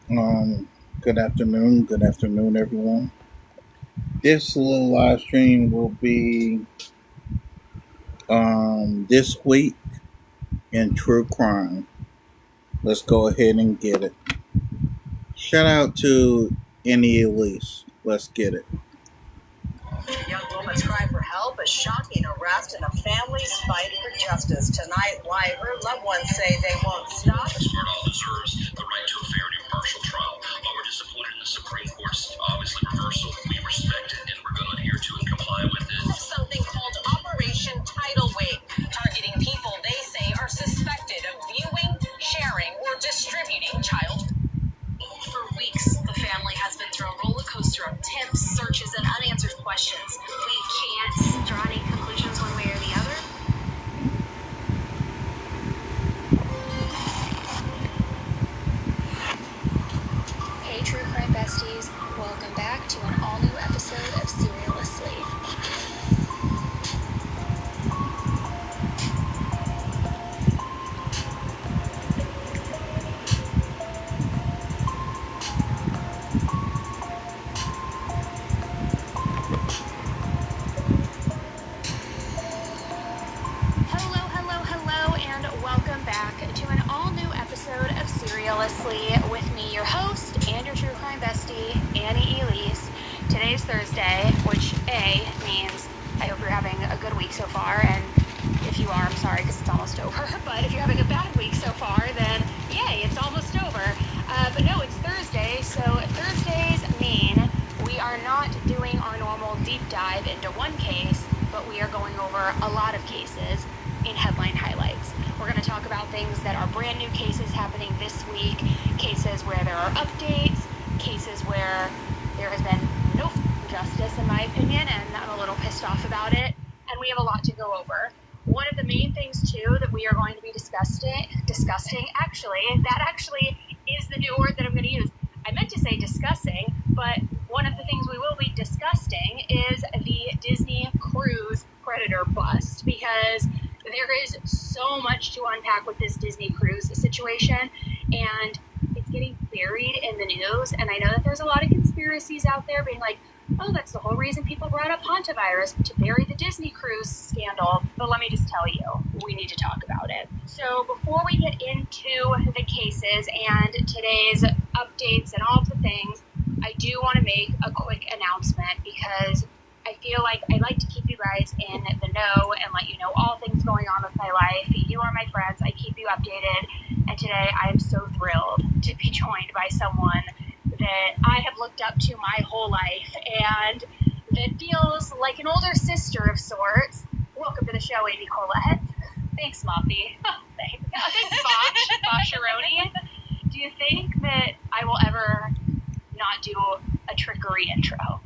Um, good afternoon, everyone. This little live stream will be this week in true crime. Let's go ahead and get it. Shout out to Annie Elise. Let's get it. Young woman's cry for help, a shocking arrest, and a family's fight for justice. Tonight, why her loved ones say they won't stop. Smart observes the right to a fair and impartial trial. While we're disappointed in the Supreme Court's obviously reversal, we respect it and we're going to adhere to and comply with it. Something called Operation Tidal Wave, targeting people they say are suspected of viewing, sharing, or distributing child. For weeks, the family has been through a roller coaster of tips, searches, and unanswered questions. We can't draw any conclusions one way or the other. Hey, True Crime Besties. Welcome back to an all-new episode of Seriously. Hello, and welcome back to an all-new episode of Seriously with me, your host, and your True Crime Bestie, Annie Elise. Today's Thursday, which A, means I hope you're having a good week so far, and if you are, I'm sorry because it's almost over, but if you're having a bad week so far, then yay, it's almost over. But no, it's Thursday, so Thursdays mean we are not doing our normal deep dive into one case, but we are going over a lot of cases in headline highlights. We're going to talk about things that are brand new cases happening this week, cases where there are updates, cases where there has been no justice in my opinion, and I'm a little pissed off about it, and we have a lot to go over. One of the main things too that we are going to be discussing actually, that actually is the new word that I'm going to use. I meant to say discussing, but one of the things we will be discussing is the Disney Cruise Predator bust, because there is so much to unpack with this Disney Cruise situation, and it's getting buried in the news, and I know that there's a lot of conspiracies out there being like, oh, that's the whole reason people brought up hantavirus, to bury the Disney Cruise scandal, but let me just tell you, we need to talk about it. So before we get into the cases and today's updates and all of the things, I do want to make a quick announcement because I feel like I like to keep you guys in the know and let you know all things going on with my life. You are my friends. I keep you updated. And today I am so thrilled to be joined by someone that I have looked up to my whole life and that feels like an older sister of sorts. Welcome to the show, Amy Colette. Thanks, Moppy. Thanks, Bosharoni. Do you think that I will ever not do a trickery intro?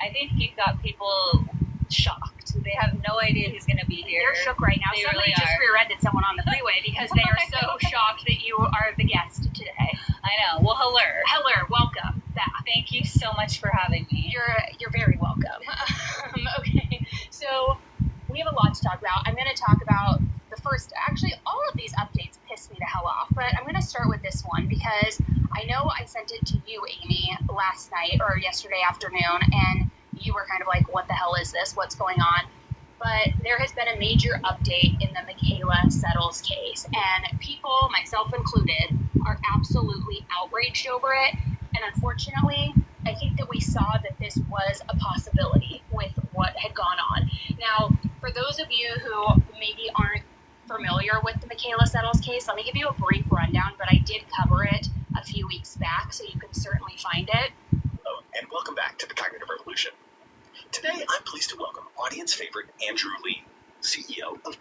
I think you got people shocked. They have no idea who's going to be here. They're shook right now. They Somebody really just are. rear-ended someone on the freeway because they are so shocked that you are the guest today. I know. Well, hello. Hello, welcome back. Thank you so much for having me. You're very welcome. Okay, so we have a lot to talk about. I'm going to talk about the first, actually all of these updates pissed me the hell off, but I'm going to start with this one because I know I sent it to you, Amy, last night or yesterday afternoon, and you were kind of like, what the hell is this? What's going on? But there has been a major update in the Michaela Settles case, and people, myself included, are absolutely outraged over it. And unfortunately, I think that we saw that this was a possibility with what had gone on. Now, for those of you who maybe aren't familiar with the Michaela Settles case, let me give you a brief rundown, but I did cover it a few weeks back, so you can certainly find it. Hello, and welcome back to the Cognitive Revolution. Today, I'm pleased to welcome audience favorite Andrew Lee, CEO of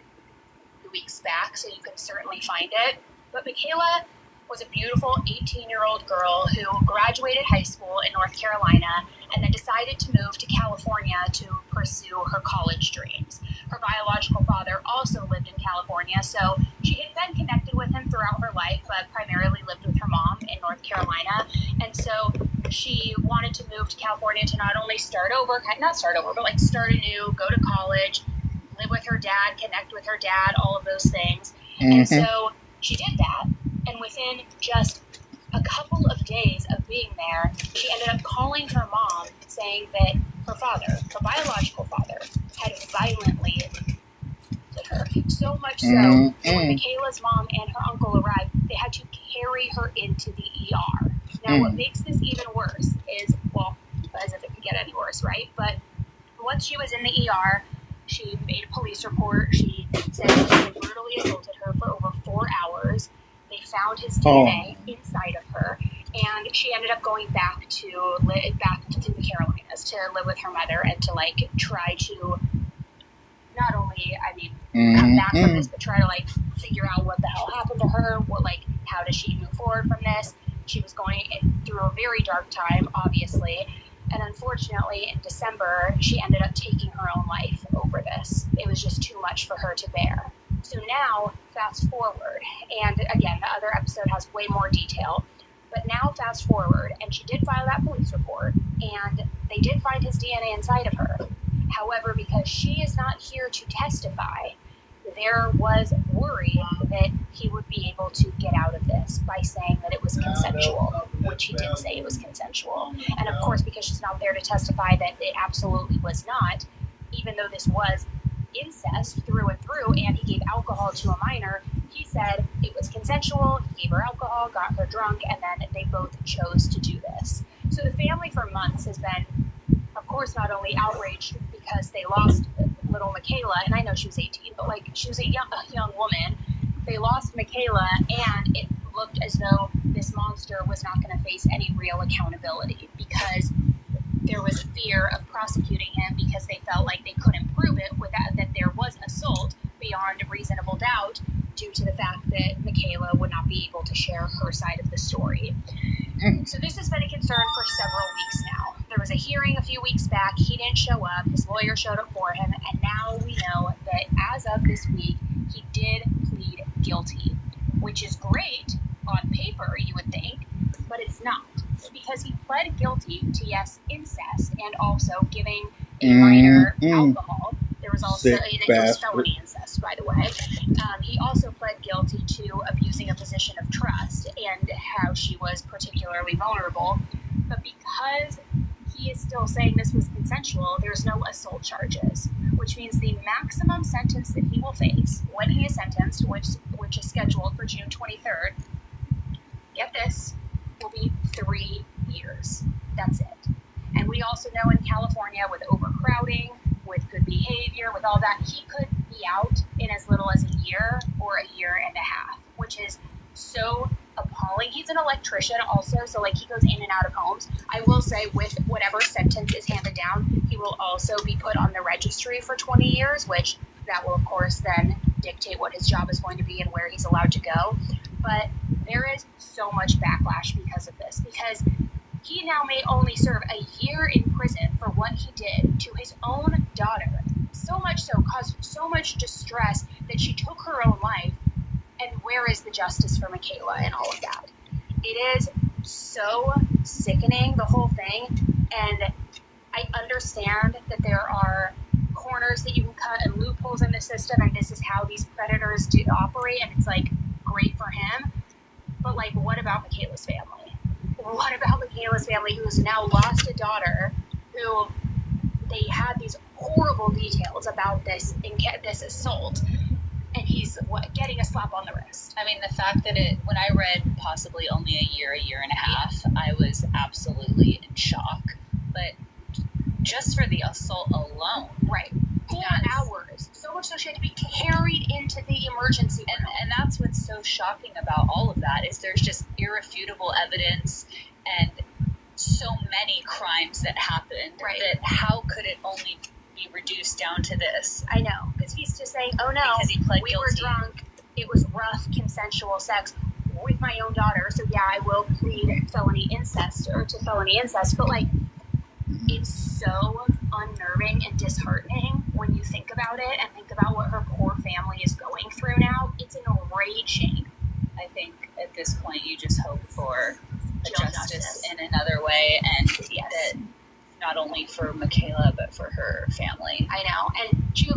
Weeks back, so you can certainly find it. But Michaela was a beautiful 18-year-old girl who graduated high school in North Carolina and then decided to move to California to pursue her college dreams. Her biological father also lived in California, so she had been connected with him throughout her life, but primarily lived with her mom in North Carolina. And so she wanted to move to California to not only start anew, go to college, live with her dad, connect with her dad, all of those things. And so she did that. And within just a couple of days of being there, she ended up calling her mom saying that her father, her biological father, had violently assaulted her. So much so that when Michaela's mom and her uncle arrived, they had to carry her into the ER. Now, what makes this even worse is, well, as if it could get any worse, right? But once she was in the ER, she made a police report. She said he had brutally assaulted her for over 4 hours. They found his DNA inside of her, and she ended up going back to the Carolinas to live with her mother and to try to not only, come back from this, but try to figure out what the hell happened to her. How does she move forward from this? She was going through a very dark time, obviously. And unfortunately, in December, she ended up taking her own life over this. It was just too much for her to bear. So now, fast forward, and again, the other episode has way more detail, but now fast forward, and she did file that police report, and they did find his DNA inside of her. However, because she is not here to testify, there was worry that he would be able to get out of this by saying that it was consensual, which he did say it was consensual. And of course, because she's not there to testify that it absolutely was not, even though this was incest through and through, and he gave alcohol to a minor, he said it was consensual. He gave her alcohol, got her drunk, and then they both chose to do this. So the family for months has been, of course, not only outraged because they lost little Michaela, and I know she was 18, but she was a young woman. They lost Michaela, and it looked as though this monster was not going to face any real accountability because there was fear of prosecuting him because they felt like they couldn't prove it that there was assault beyond reasonable doubt due to the fact that Michaela would not be able to share her side of the story. So this has been a concern for several weeks now. There was a hearing a few weeks back. He didn't show up. His lawyer showed up for him. And now we know that as of this week, he did plead guilty, which is great on paper, you would think, but it's not. Because he pled guilty to, yes, incest and also giving a minor alcohol. There was also it was felony incest, by the way. He also pled guilty to abusing a position of trust and how she was particularly vulnerable. But because he is still saying this was consensual, there's no assault charges, which means the maximum sentence that he will face when he is sentenced, which is scheduled for June 23rd, get this, will be 3 years. That's it. And we also know in California, with overcrowding, with good behavior, with all that, he could be out in as little as a year or a year and a half, which is so appalling. He's an electrician also, so he goes in and out of homes. I will say, with whatever sentence is handed down, he will also be put on the registry for 20 years, which that will, of course, then dictate what his job is going to be and where he's allowed to go. But there is so much backlash because of this, because he now may only serve a year in prison for what he did to his own daughter. So much so, caused so much distress that she took her own life. And where is the justice for Michaela and all of that? It is so sickening, the whole thing. And I understand that there are corners that you can cut and loopholes in the system, and this is how these predators do operate, and it's great for him. But what about Michaela's family? What about Michaela's family, who's now lost a daughter, who they had these horrible details about this assault, and he's getting a slap on the wrist? The fact that when I read possibly only a year and a half, I was absolutely in shock. But just for the assault alone, right? 4 hours. So much so she had to be carried into the emergency room. And that's what's so shocking about all of that is there's just irrefutable evidence and so many crimes that happened that how could it only be reduced down to this? I know, because he's just saying, oh no, because he pled we guilty. Were drunk, it was rough consensual sex with my own daughter, so yeah, I will plead felony incest to felony incest, but it's so unnerving and disheartening when you think about it and think about what her poor family is going through now. It's enraging. I think at this point you just hope for justice in another way, and that not only for Michaela but for her family. I know, and she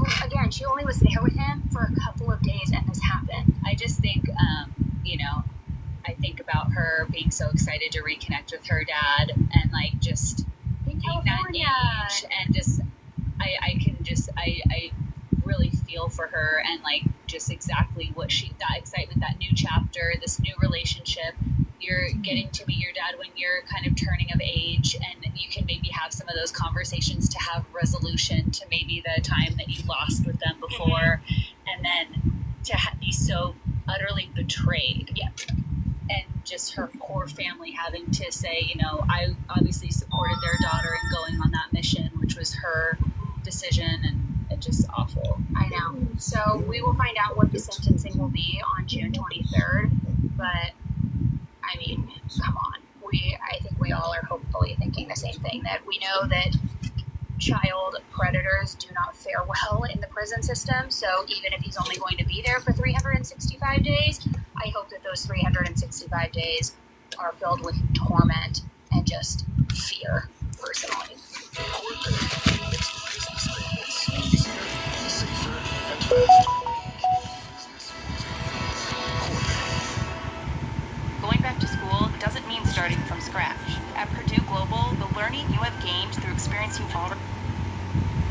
only was there with him for a couple of days, and this happened. I just think, I think about her being so excited to reconnect with her dad and like just In being that California. age, and just I really feel for her, and like just exactly what that excitement, that new chapter, this new relationship. You're getting to meet your dad when you're kind of turning of age, and you can maybe have some of those conversations to have resolution to maybe the time that you lost with them before, and then to be so utterly betrayed. Yeah. And just her core family having to say, you know, I obviously supported their daughter in going on that mission, which was her decision, and it's just awful. I know. So we will find out what the sentencing will be on June 23rd, but I mean, come on. I think we all are hopefully thinking the same thing, that we know that child predators do not fare well in the prison system. So even if he's only going to be there for 365 days, I hope that those 365 days are filled with torment and just fear, personally. Going back to school doesn't mean starting from scratch. At Purdue Global, the learning you have gained through experience you've already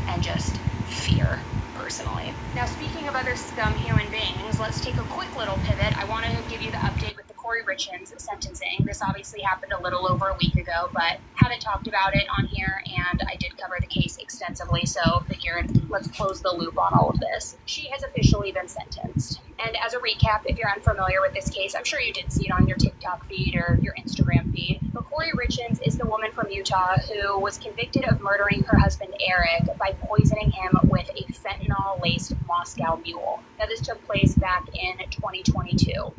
And just fear, personally. Now, speaking of other scum human beings, let's take a quick little pivot. I want to give you the update with the Corey Richins sentencing. This obviously happened a little over a week ago, but haven't talked about it on here, and I did cover the case extensively, so figured let's close the loop on all of this. She has officially been sentenced. And as a recap, if you're unfamiliar with this case, I'm sure you did see it on your TikTok feed or your Instagram feed. But Corey Richins is the woman from Utah who was convicted of murdering her husband Eric by poisoning him with a fentanyl-laced Moscow Mule. Now, this took place back in 2022.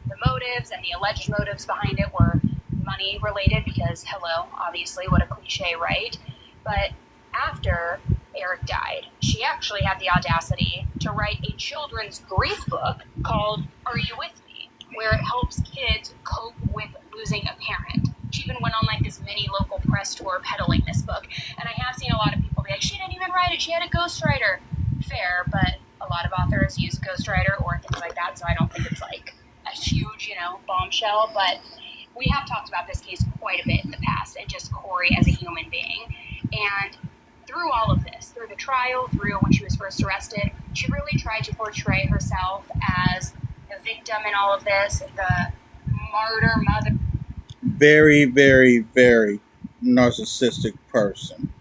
The motives and the alleged motives behind it were money related because, hello, obviously, what a cliche, right? But after Eric died, she actually had the audacity to write a children's grief book called Are You With Me?, where it helps kids cope with losing a parent. She even went on like this mini local press tour peddling this book, and I have seen a lot of people be like, she didn't even write it, she had a ghostwriter. Fair, but a lot of authors use ghostwriter or things like that, so I don't think it's like a huge, bombshell, but we have talked about this case quite a bit in the past, and just Corey as a human being. And through all of this, through the trial, through when she was first arrested, she really tried to portray herself as the victim in all of this, the martyr mother. Very, very, very narcissistic person.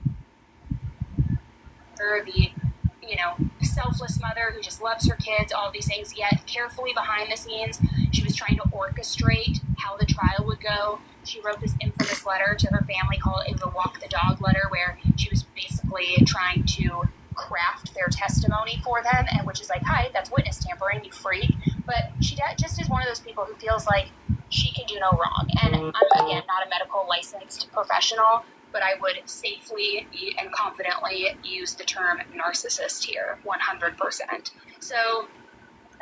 The selfless mother who just loves her kids, all of these things, yet carefully behind the scenes, she was trying to orchestrate how the trial would go. She wrote this infamous letter to her family called the Walk the Dog letter, where she was basically trying to craft their testimony for them, and which is like, hi, that's witness tampering, you freak. But she just is one of those people who feels like she can do no wrong. And I'm, again, not a medical licensed professional, but I would safely and confidently use the term narcissist here, 100%. So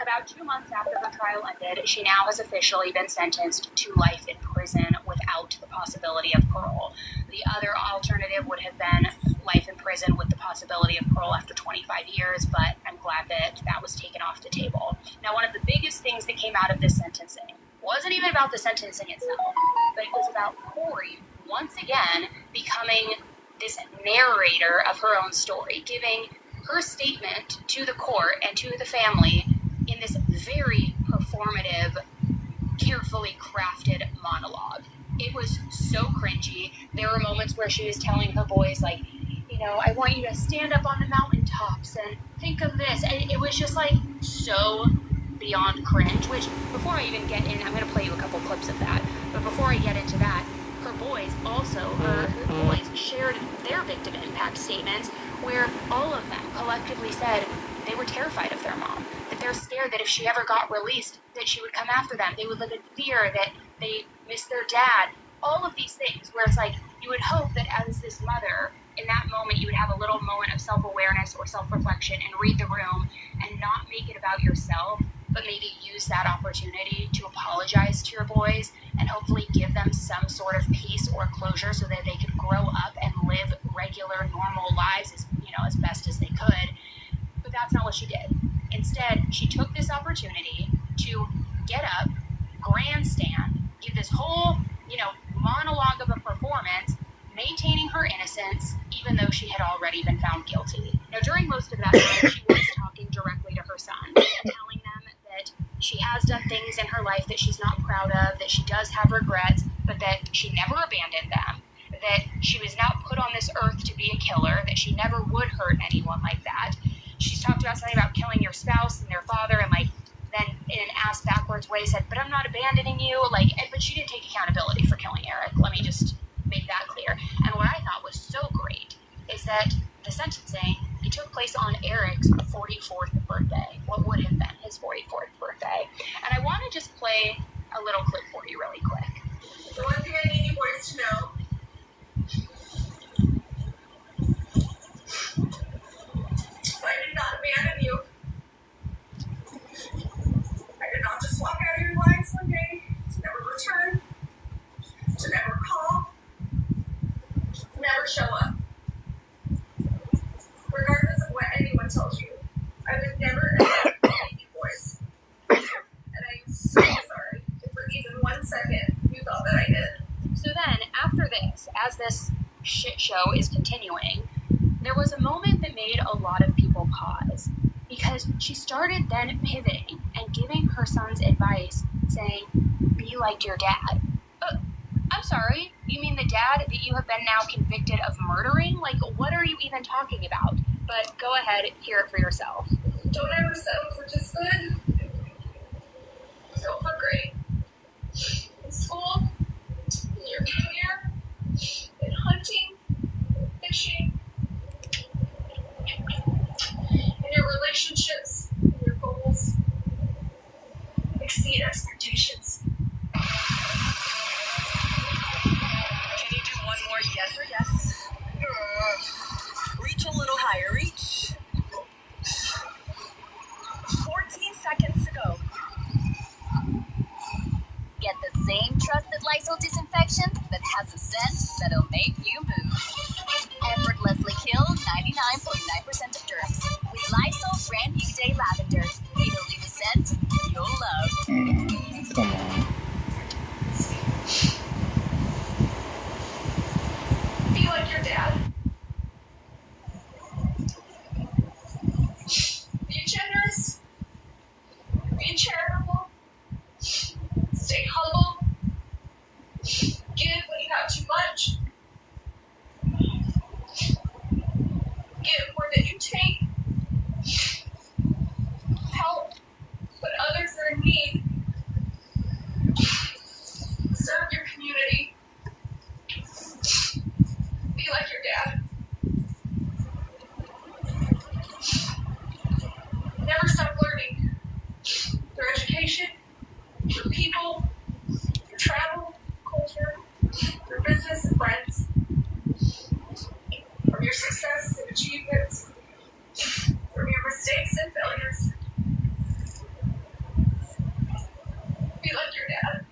about 2 months after her trial ended, she now has officially been sentenced to life in prison without the possibility of parole. The other alternative would have been life in prison with the possibility of parole after 25 years, but I'm glad that that was taken off the table. Now, one of the biggest things that came out of this sentencing wasn't even about the sentencing itself, but it was about Corey once again becoming this narrator of her own story, giving her statement to the court and to the family in this very performative, carefully crafted monologue. It was so cringy. There were moments where she was telling her boys, like, I want you to stand up on the mountaintops and think of this. And it was just like so beyond cringe, which before I even get in, I'm going to play you a couple clips of that. But before I get into that, her boys shared their victim impact statements where all of them collectively said they were terrified of their mom, that they're scared that if she ever got released, that she would come after them. They would live in fear, that they miss their dad. All of these things where it's like you would hope that as this mother, in that moment, you would have a little moment of self-awareness or self-reflection and read the room and not make it about yourself, but maybe use that opportunity to apologize to your boys and hopefully give them some sort of peace or closure so that they could grow up and live regular, normal lives as best as they could. But that's not what she did. Instead, she took this opportunity to get up, grandstand, give this whole innocence, even though she had already been found guilty. Now, during most of that time, she was talking directly to her sons, telling them that she has done things in her life that she's not proud of, that she does have regrets, but that she never abandoned them, that she was not put on this earth to be a killer, that she never would hurt anyone like that. She's talked about something about killing your spouse and their father, and then in an ass backwards way said, but I'm not abandoning you, but she didn't take accountability for killing Eric. Let me just make that clear. And what I thought was so great is that the sentencing, it took place on Eric's 44th birthday, what would have been his 44th birthday. And I want to just play a little clip for you really quick. The one thing I need you boys to know, I did not abandon you. I did not just walk out of your lives one day to never return, to never call, never show up. Regardless of what anyone tells you, I would never abandon you boys. And I am so sorry if for even 1 second you thought that I did. So then, after this, as this shit show is continuing, there was a moment that made a lot of people pause, because she started then pivoting and giving her sons advice, saying, be like your dad. I'm sorry, you mean the dad that you have been now convicted of murdering? What are you even talking about? But go ahead, hear it for yourself. Don't ever settle for just good. Go for great. In school, in your career, in hunting, fishing, in your relationships, in your goals. Exceed expectations. Can you do one more yes or yes? Reach a little higher. Reach. 14 seconds to go. Get the same trusted Lysol disinfection that has a scent that'll make you move. Effortlessly kill 99.9% of germs. With Lysol brand new day lavender. It'll leave a scent you'll love. Come on. Be like your dad. Be generous. Be charitable. Stay humble. Give when you have too much. Give more than you take. Help when others are in need. Serve your community. Be like your dad. Never stop learning. Through education, through people, through travel, culture, through business and friends. From your success and achievements. From your mistakes and failures. Be like your dad.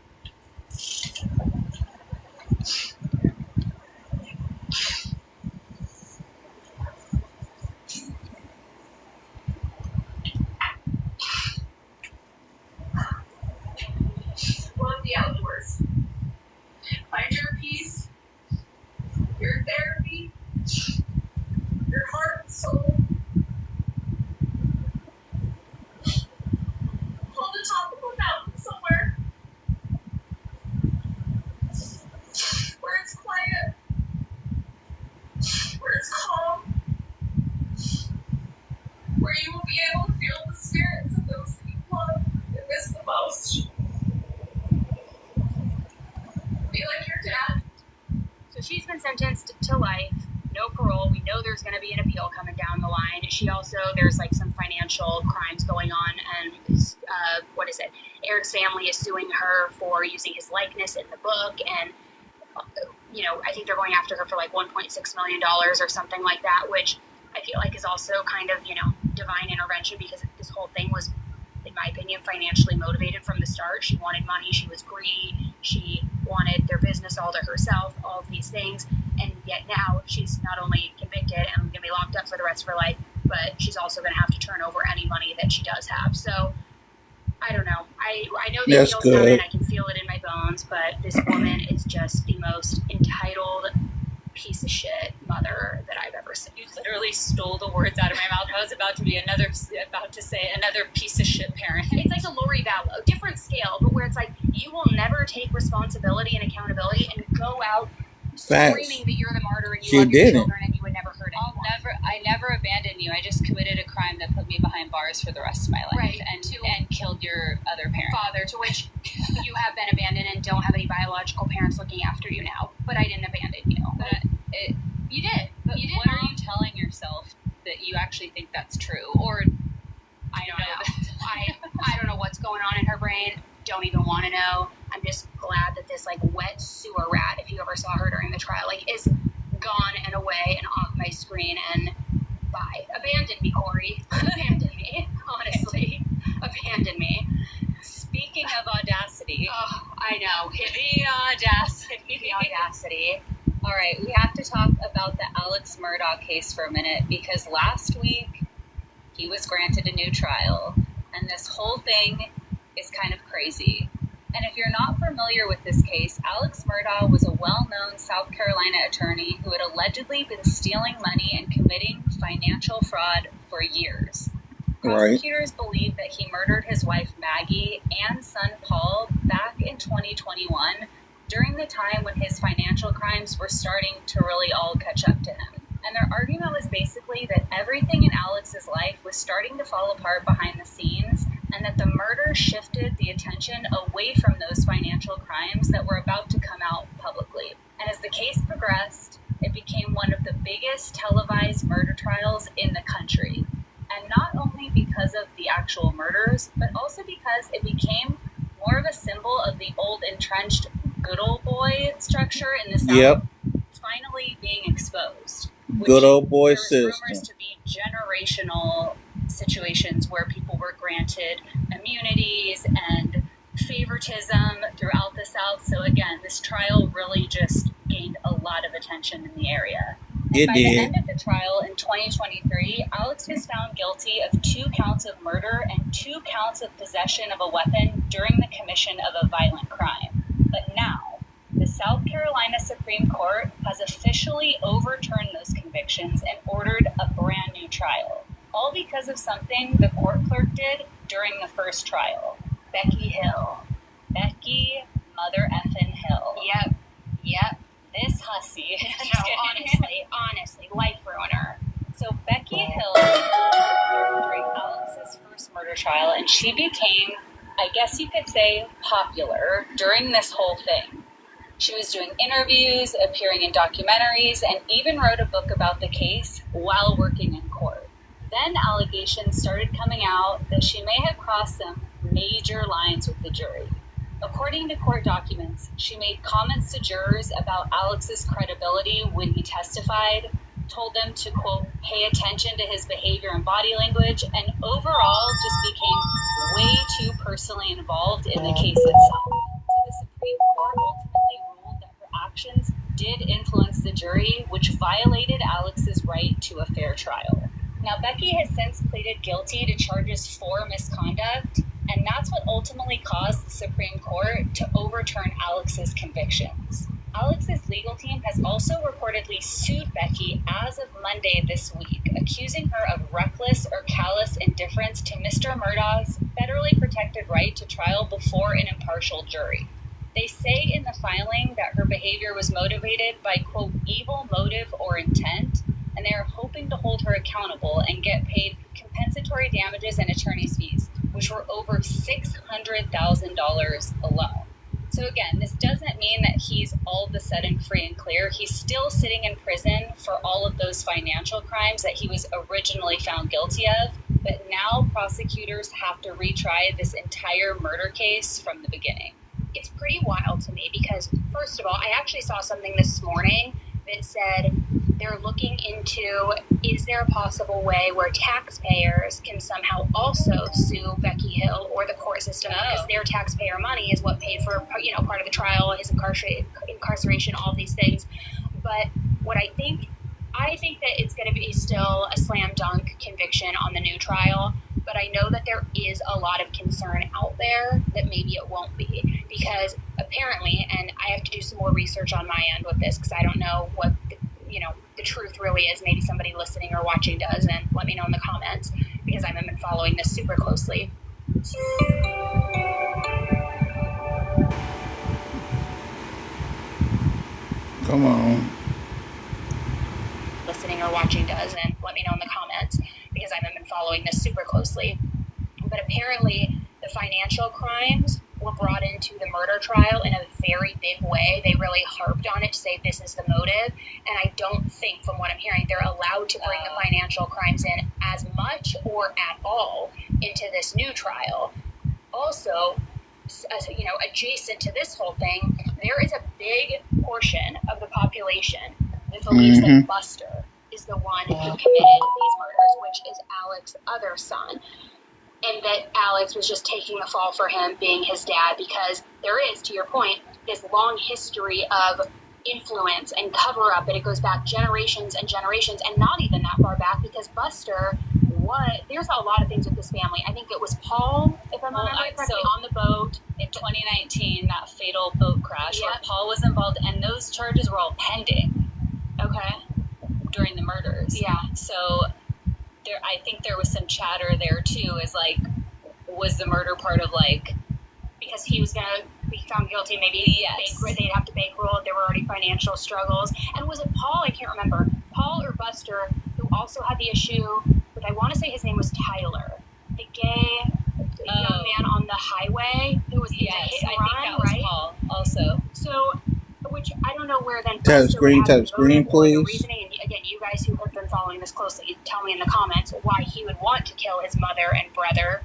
Love the outdoors. Find your peace, your therapy, your heart and soul. Hold the top of a mountain somewhere where it's quiet, where it's calm, where you will be able to feel the spirits of those that you love and miss the most. Be like your dad. So she's been sentenced to life, no parole. We know there's going to be an appeal coming down the line. She also, there's some financial crimes going on, and Eric's family is suing her for using his likeness in the book, and I think they're going after her for $1.6 million or something like that, which I feel like is also kind of, divine intervention, because this whole thing was, in my opinion, financially motivated from the start. She wanted money, she was greedy, she wanted their business all to herself, all of these things, and yet now she's not only convicted and going to be locked up for the rest of her life, but she's also going to have to turn over any money that she does have. So, I don't know. I know the appeal's coming, I can feel it in my bones, but this woman is just the most entitled, piece of shit mother that I've ever seen. You literally stole the words out of my mouth. I was about to say another piece of shit parent. It's like a Lori Vallow, different scale, but where it's like you will never take responsibility and accountability and go out screaming that you're the martyr and you love your children and you would never hurt anyone. I never abandoned you. I just committed a crime that put me behind bars for the rest of my life, right? And killed your other parent, father, to which you have been abandoned and don't have any biological parents looking after you now. But I didn't abandon you. You did. But you did. What are you telling yourself that you actually think that's true? Or I don't know. I don't know what's going on in her brain. Don't even want to know. I'm just glad that this like wet sewer rat, if you ever saw her during the trial, like is gone and away and off my screen and bye. Abandon me, Corey. Abandon me. Honestly. Abandon me. Speaking of audacity. Oh, I know. The audacity. The audacity. All right, we have to talk about the Alex Murdaugh case for a minute because last week he was granted a new trial and this whole thing is kind of crazy. And if you're not familiar with this case, Alex Murdaugh was a well-known South Carolina attorney who had allegedly been stealing money and committing financial fraud for years. Prosecutors believe that he murdered his wife Maggie and son Paul back in 2021 during the time when his financial crimes were starting to really all catch up to him. And their argument was basically that everything in Alex's life was starting to fall apart behind the scenes and that the murder shifted the attention away from those financial crimes that were about to come out publicly. And as the case progressed, it became one of the biggest televised murder trials in the country. And not only because of the actual murders, but also because it became more of a symbol of the old entrenched good old boy structure in the South finally being exposed. Good old boy system. Rumors to be generational situations where people were granted immunities and favoritism throughout the South. So again, this trial really just gained a lot of attention in the area. And by the end of the trial in 2023, Alex was found guilty of 2 counts of murder and 2 counts of possession of a weapon during the commission of a violent crime. But now, the South Carolina Supreme Court has officially overturned those convictions and ordered a brand new trial. All because of something the court clerk did during the first trial. Becky Hill. Becky mother effin' Hill. Yep. This hussy. No, honestly, life ruiner. So Becky Hill during Alex's first murder trial, and she became, I guess you could say, popular during this whole thing. She was doing interviews, appearing in documentaries, and even wrote a book about the case while working in court. Then allegations started coming out that she may have crossed some major lines with the jury. According to court documents, she made comments to jurors about Alex's credibility when he testified, told them to, quote, pay attention to his behavior and body language, and overall just became way too personally involved in the case itself. So the Supreme Court ultimately ruled that her actions did influence the jury, which violated Alex's right to a fair trial. Now, Becky has since pleaded guilty to charges for misconduct, and that's what ultimately caused the Supreme Court to overturn Alex's convictions. Alex's legal team has also reportedly sued Becky as of Monday this week, accusing her of reckless or callous indifference to Mr. Murdaugh's federally protected right to trial before an impartial jury. They say in the filing that her behavior was motivated by, quote, evil motive or intent, and they are hoping to hold her accountable and get paid compensatory damages and attorney's fees, which were over $600,000 alone. So again, this doesn't mean that he's all of a sudden free and clear. He's still sitting in prison for all of those financial crimes that he was originally found guilty of. But now prosecutors have to retry this entire murder case from the beginning. It's pretty wild to me because, first of all, I actually saw something this morning that said they're looking into, is there a possible way where taxpayers can somehow also sue Becky Hill or the court system because their taxpayer money is what paid for, part of the trial, his incarceration, all these things. But what I think that it's going to be still a slam dunk conviction on the new trial. But I know that there is a lot of concern out there that maybe it won't be, because apparently, and I have to do some more research on my end with this because I don't know what the truth really is. Maybe somebody listening or watching does, and let me know in the comments, because I've been following this super closely. Come on. Listening or watching does, and let me know in the comments, because I've been following this super closely. But apparently the financial crimes were brought into the murder trial in a very big way. They really harped on it to say this is the motive, and I don't think, from what I'm hearing, they're allowed to bring the financial crimes in as much or at all into this new trial. Also, adjacent to this whole thing, there is a big portion of the population that believes that Buster is the one who committed these murders, which is Alex's other son, and that Alex was just taking the fall for him being his dad, because there is, to your point, this long history of influence and cover-up, and it goes back generations and generations, and not even that far back, because Buster, there's a lot of things with this family. I think it was Paul, if I'm remembering correctly, on the boat. In 2019, that fatal boat crash where Paul was involved, and those charges were all pending. Okay. During the murders. Yeah. So I think there was some chatter there too, is like, was the murder part of because he was going to be found guilty, maybe they'd have to bankroll, there were already financial struggles. And was it Paul? I can't remember. Paul or Buster, who also had the issue with, I want to say his name was Tyler, the gay young man on the highway who was into hit and run, that was right? Paul also. So, which I don't know where then. Tab screen, please. Reasoning, and again, you guys who have been following this closely, tell me in the comments why he would want to kill his mother and brother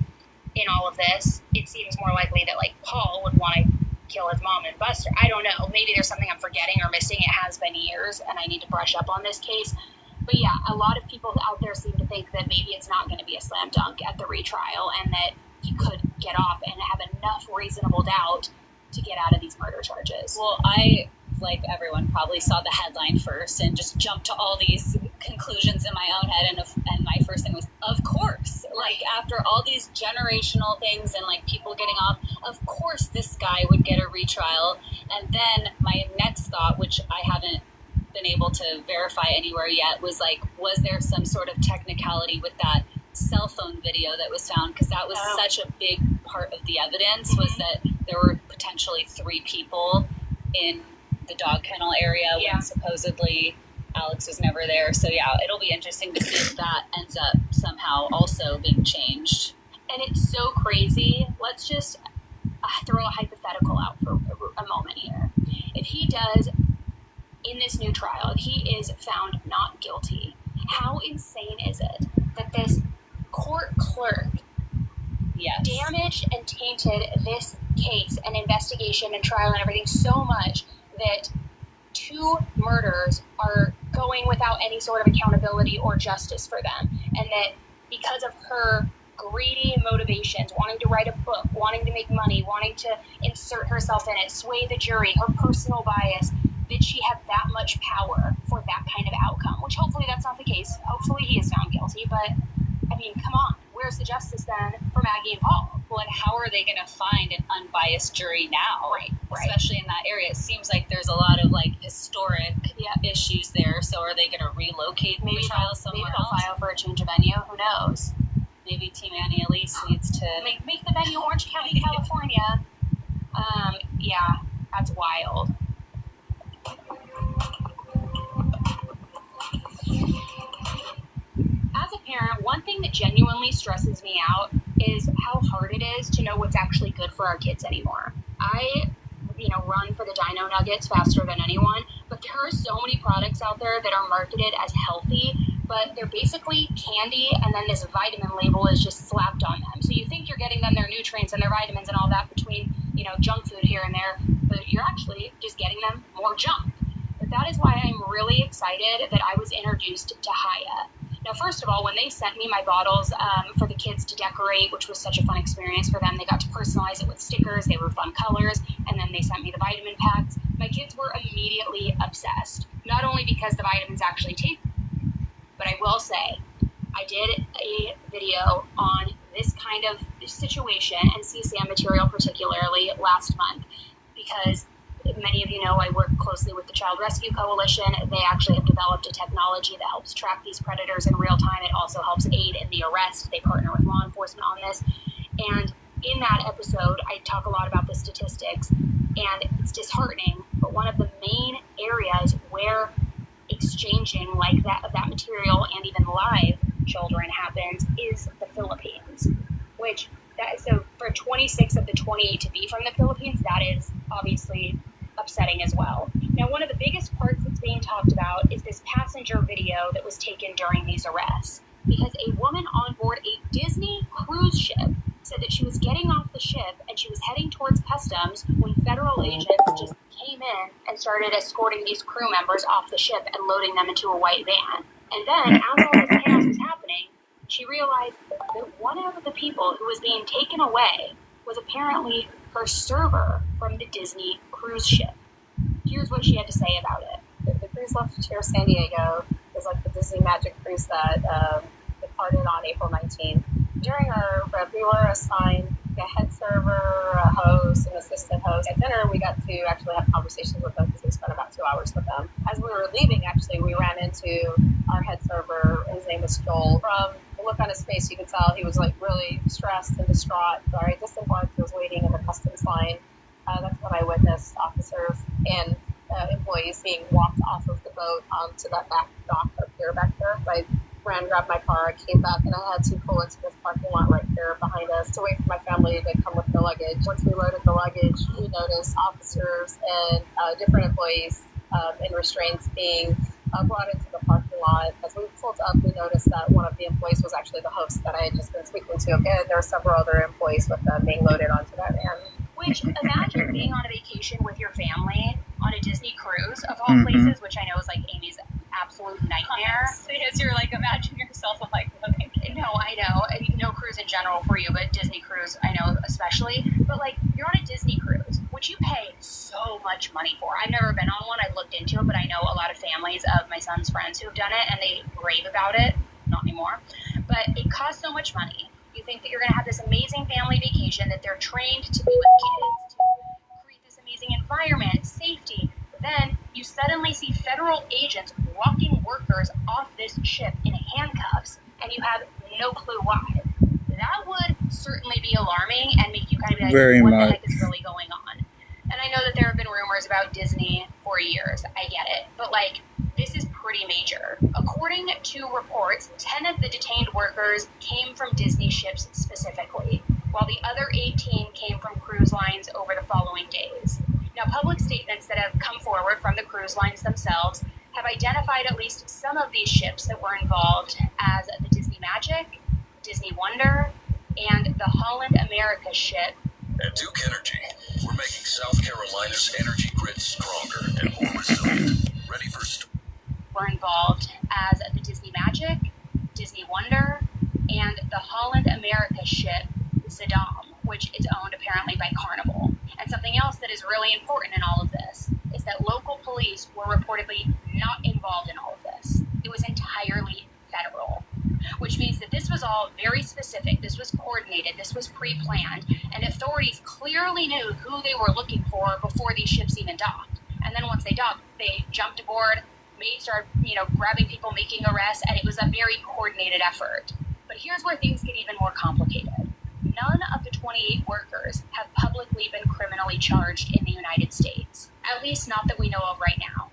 in all of this. It seems more likely that Paul would want to kill his mom and Buster. I don't know. Maybe there's something I'm forgetting or missing. It has been years, and I need to brush up on this case. But yeah, a lot of people out there seem to think that maybe it's not going to be a slam dunk at the retrial, and that he could get off and have enough reasonable doubt to get out of these murder charges. Well, I, like everyone, probably saw the headline first and just jumped to all these conclusions in my own head, and my first thing was, of course, after all these generational things and people getting off, of course this guy would get a retrial. And then my next thought, which I haven't been able to verify anywhere yet, was was there some sort of technicality with that cell phone video that was found? Because that was such a big part of the evidence, was that there were potentially 3 people in the dog kennel area when supposedly Alex was never there. So yeah, it'll be interesting to see if that ends up somehow also being changed. And it's so crazy. Let's just throw a hypothetical out for a moment here. If he does, in this new trial, if he is found not guilty, how insane is it that this court clerk damaged and tainted this case and investigation and trial and everything so much that 2 murders are going without any sort of accountability or justice for them, and that because of her greedy motivations, wanting to write a book, wanting to make money, wanting to insert herself in it, sway the jury, her personal bias, that she had that much power for that kind of outcome, which hopefully that's not the case. Hopefully he is found guilty, but I mean, come on, where's the justice then for Maggie and Paul? Well, and how are they going to find an unbiased jury now? Right. Especially in that area. It seems like there's a lot of historic issues there. So are they going to relocate the trial somewhere else? Maybe they'll file for a change of venue. Who knows? Maybe Team Annie Elise needs to make the venue Orange County, California. Yeah, that's wild. As a parent, one thing that genuinely stresses me out is how hard it is to know what's actually good for our kids anymore. I, run for the Dino Nuggets faster than anyone, but there are so many products out there that are marketed as healthy, but they're basically candy, and then this vitamin label is just slapped on them. So you think you're getting them their nutrients and their vitamins and all that between, junk food here and there, but you're actually just getting them more junk. But that is why I'm really excited that I was introduced to Hiya. Now, first of all, when they sent me my bottles for the kids to decorate, which was such a fun experience for them, they got to personalize it with stickers, they were fun colors, and then they sent me the vitamin packs. My kids were immediately obsessed, not only because the vitamins actually taste, but I will say, I did a video on this kind of situation and CSAM material particularly last month, because many of you know, I work closely with the Child Rescue Coalition. They actually have developed a technology that helps track these predators in real time. It also helps aid in the arrest. They partner with law enforcement on this. And in that episode, I talk a lot about the statistics, and it's disheartening, but one of the main areas where exchanging like that of that material and even live children happens is the Philippines, so for 26 of the 28 to be from the Philippines, that is obviously upsetting as well. Now, one of the biggest parts that's being talked about is this passenger video that was taken during these arrests, because a woman on board a Disney cruise ship said that she was getting off the ship and she was heading towards customs when federal agents just came in and started escorting these crew members off the ship and loading them into a white van. And then, as all this chaos was happening, she realized that one of the people who was being taken away was apparently her server from the Disney cruise ship. Here's what she had to say about it. The cruise left here, San Diego, is like the Disney Magic cruise that departed on April 19th. During our trip, we were assigned a head server, a host, an assistant host. At dinner, we got to actually have conversations with them because we spent about 2 hours with them. As we were leaving, actually, we ran into our head server. His name was Joel. From the look on his face, you could tell he was like really stressed and distraught. Very distant once he was waiting in the customs line. That's when I witnessed officers and employees being walked off of the boat onto that back dock up here back there. I ran, grabbed my car, I came back, and I had to pull into this parking lot right here behind us to wait for my family to come with the luggage. Once we loaded the luggage, we noticed officers and different employees in restraints being brought into the parking lot. As we pulled up, we noticed that one of the employees was actually the host that I had just been speaking to, and there were several other employees with them being loaded onto that van. Which, imagine being on a vacation with your family on a Disney cruise, of all places, which I know is like Amy's absolute nightmare. Because you're like, imagine yourself on like, no, I know, no cruise in general for you, but Disney cruise, I know especially. But like, you're on a Disney cruise, which you pay so much money for. I've never been on one, I've looked into it, but I know a lot of families of my son's friends who have done it, and they rave about it. Not anymore. But it costs so much money. You think that you're going to have this amazing family vacation, that they're trained to be with kids, to create this amazing environment, safety. But then you suddenly see federal agents walking workers off this ship in handcuffs, and you have no clue why. That would certainly be alarming and make you kind of be like, what the heck is really going on? And I know that there have been rumors about Disney for years. I get it. But like, this is pretty major. According to reports, 10 of the detained workers came from Disney ships specifically, while the other 18 came from cruise lines over the following days. Now, public statements that have come forward from the cruise lines themselves have identified at least some of these ships that were involved as the Disney Magic, Disney Wonder, and the Holland America ship. At Duke Energy, we're making South Carolina's energy grid stronger and more resilient. Ready for were involved as the Disney Magic, Disney Wonder, and the Holland America ship, Saddam, which is owned apparently by Carnival. And something else that is really important in all of this is that local police were reportedly not involved in all of this. It was entirely federal, which means that this was all very specific, this was coordinated, this was pre-planned, and authorities clearly knew who they were looking for before these ships even docked. And then once they docked, they jumped aboard, started, grabbing people, making arrests, and it was a very coordinated effort. But here's where things get even more complicated. None of the 28 workers have publicly been criminally charged in the United States, at least not that we know of right now.